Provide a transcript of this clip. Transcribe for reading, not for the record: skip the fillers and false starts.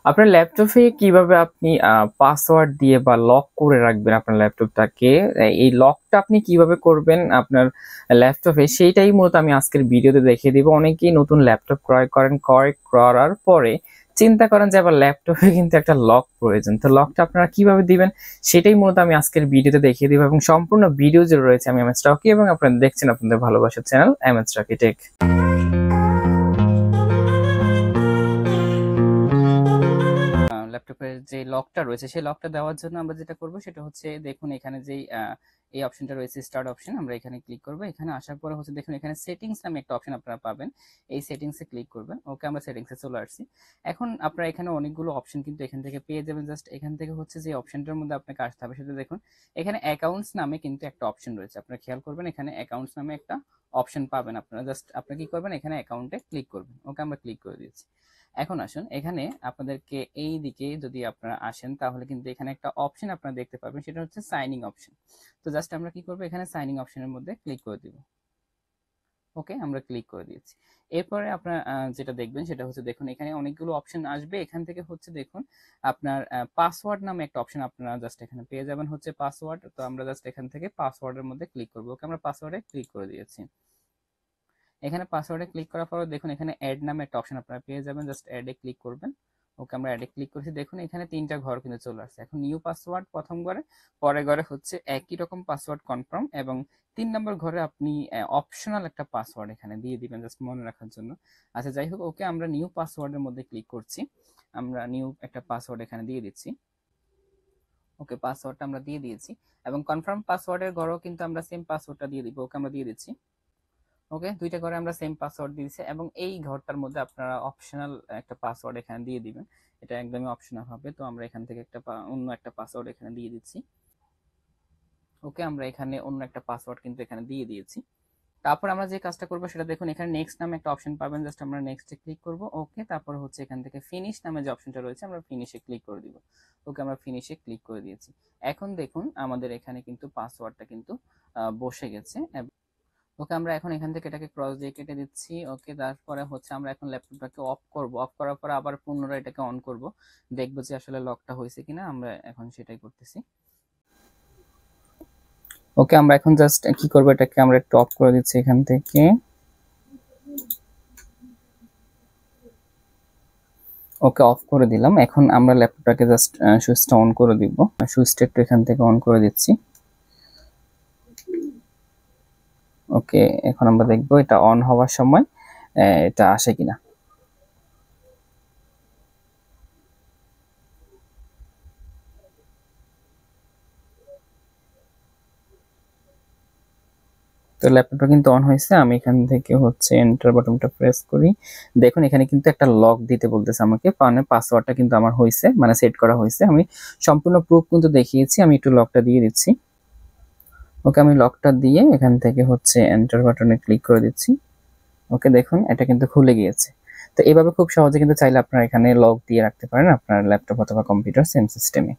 আপনার ল্যাপটপে কিভাবে আপনি পাসওয়ার্ড দিয়ে বা লক করে রাখবেন আপনার ল্যাপটপটাকে, এই লকটা আপনি কিভাবে করবেন আপনার ল্যাপটপে, সেইটাই মূলত আমি আজকের ভিডিওতে দেখিয়ে দিব। অনেকেই নতুন ল্যাপটপ ক্রয় করেন, ক্রয় করার পরে চিন্তা করেন যে আবার ল্যাপটপে কিন্তু একটা লক প্রয়োজন, তো লকটা আপনারা কিভাবে দিবেন সেটাই মূলত আমি আজকের ভিডিওতে দেখিয়ে দিব। এবং সম্পূর্ণ ভিডিও যে রয়েছে আমি এমএস রকি, এবং আপনারা দেখছেন আপনাদের ভালোবাসার চ্যানেল এমএস রকি টেক। ল্যাপটপের যে লকটা রয়েছে সেই লকটা দেওয়ার জন্য আমরা যেটা করব সেটা হচ্ছে, দেখুন এখানে যেই এই অপশনটা রয়েছে স্টার্ট অপশন, আমরা এখানে ক্লিক করব। এখানে আসার পরে হচ্ছে দেখুন এখানে সেটিংস নামে একটা অপশন আপনারা পাবেন, এই সেটিংসে ক্লিক করবেন। ওকে, আমরা সেটিংসে চলে আসছি। এখন আপনারা এখানে অনেকগুলো অপশন কিন্তু এখান থেকে পেয়ে যাবেন। জাস্ট এখান থেকে হচ্ছে যে অপশনটার মধ্যে আপনাকে আসতে হবে, সেটা দেখুন এখানে অ্যাকাউন্টস নামে কিন্তু একটা অপশন রয়েছে। আপনারা খেয়াল করবেন এখানে অ্যাকাউন্টস নামে একটা অপশন পাবেন। আপনারা জাস্ট আপনি কি করবেন, এখানে অ্যাকাউন্টে ক্লিক করবেন। ওকে, আমরা ক্লিক করে দিয়েছি। এখন আসুন, এখানে আপনাদেরকে এই দিকে যদি আপনারা আসেন তাহলে কিন্তু এখানে একটা অপশন আপনারা দেখতে পাবেন, সেটা হচ্ছে সাইনিং অপশন। তো জাস্ট আমরা কি করবো, এখানে সাইনিং অপশনের মধ্যে ক্লিক করে দিব। ওকে, আমরা ক্লিক করে দিয়েছি। এরপরে আপনার যেটা দেখবেন সেটা হচ্ছে, দেখুন এখানে অনেকগুলো অপশন আসবে। এখান থেকে হচ্ছে দেখুন আপনার পাসওয়ার্ড নামে একটা অপশন আপনারা জাস্ট এখানে পেয়ে যাবেন, হচ্ছে পাসওয়ার্ড। তো আমরা জাস্ট এখান থেকে পাসওয়ার্ডের মধ্যে ক্লিক করবো। ওকে, আমরা পাসওয়ার্ডে ক্লিক করে দিয়েছি। এখানে পাসওয়ার্ডে ক্লিক করার পর দেখুন এখানে অ্যাড নামে একটা অপশন আপনারা পেয়ে যাবেন, জাস্ট অ্যাডে ক্লিক করবেন। ওকে, আমরা অ্যাডে ক্লিক করেছি। দেখুন এখানে তিনটা ঘর কিন্তু চলে আসছে। এখন নিউ পাসওয়ার্ড প্রথম ঘরে, পরের ঘরে হচ্ছে একই রকম পাসওয়ার্ড কনফার্ম, এবং 3 নম্বর ঘরে আপনি অপশনাল একটা পাসওয়ার্ড এখানে দিয়ে দিবেন জাস্ট মনে রাখার জন্য। আচ্ছা, যাই হোক, ওকে আমরা নিউ পাসওয়ার্ডের মধ্যে ক্লিক করছি। আমরা নিউ একটা পাসওয়ার্ড এখানে দিয়ে দিচ্ছি। ওকে, পাসওয়ার্ডটা আমরা দিয়ে দিয়েছি, এবং কনফার্ম পাসওয়ার্ডের ঘরেও কিন্তু আমরা সেম পাসওয়ার্ডটা দিয়ে দিব। ওকে, আমরা দিয়ে দিচ্ছি। ওকে, দুইটা ঘরে আমরা সেম পাসওয়ার্ড দিয়েছি, এবং এই ঘরটার মধ্যে আপনারা অপশনাল একটা পাসওয়ার্ড এখানে দিয়ে দিবেন। এটা একদমই অপশনাল হবে। তো আমরা এখান থেকে অন্য একটা পাসওয়ার্ড এখানে দিয়ে দিচ্ছি। ওকে, আমরা এখানে অন্য একটা পাসওয়ার্ড কিন্তু এখানে দিয়ে দিয়েছি। তারপর আমরা যে কাজটা করবো সেটা দেখুন, এখানে নেক্সট নামে একটা অপশন পাবেন, জাস্ট আমরা নেক্সটে ক্লিক করব। ওকে, তারপর হচ্ছে এখান থেকে ফিনিশ নামে যে অপশনটা রয়েছে আমরা ফিনিশে ক্লিক করে দিব। ওকে, আমরা ফিনিশে ক্লিক করে দিয়েছি। এখন দেখুন আমাদের এখানে কিন্তু পাসওয়ার্ডটা কিন্তু বসে গেছে। ওকে, আমরা এখন এখান থেকে এটাকে ক্রস দিয়ে কেটে দিচ্ছি। ওকে, তারপরে হচ্ছে আমরা এখন ল্যাপটপটাকে অফ করব। অফ করার পরে আবার পুনরায় এটাকে অন করব, দেখবো যে আসলে লকটা হয়েছে কিনা। আমরা এখন সেটাই করতেছি। ওকে, আমরা এখন জাস্ট কি করব, এটাকে আমরা একটু অফ করে দিচ্ছি এখান থেকে। ওকে, অফ করে দিলাম। এখন আমরা ল্যাপটপটাকে জাস্ট সুইচটা অন করে দিব। সুইচটা একটু এখান থেকে অন করে দিচ্ছি। ওকে, এখন আমরা দেখবো এটা অন হওয়ার সময় এটা আসে কিনা। তো ল্যাপটপটা কিন্তু অন হয়েছে। আমি এখান থেকে হচ্ছে এন্টার বাটনটা প্রেস করি। দেখুন এখানে কিন্তু একটা লক দিতে বলতেছে আমাকে, মানে পাসওয়ার্ডটা কিন্তু আমার হয়েছে, মানে সেট করা হয়েছে। আমি সম্পূর্ণ প্রুফ কিন্তু দেখিয়েছি। আমি একটু লকটা দিয়ে দিচ্ছি। ওকে, আমি লকটা দিয়ে এখান থেকে হচ্ছে এন্টার বাটনে ক্লিক করে দিচ্ছি। ওকে, দেখুন এটা কিন্তু খুলে গিয়েছে। তো এইভাবে খুব সহজে কিন্তু চাইলে আপনারা এখানে লক দিয়ে রাখতে পারেন আপনার ল্যাপটপ অথবা কম্পিউটার সেম সিস্টেমে।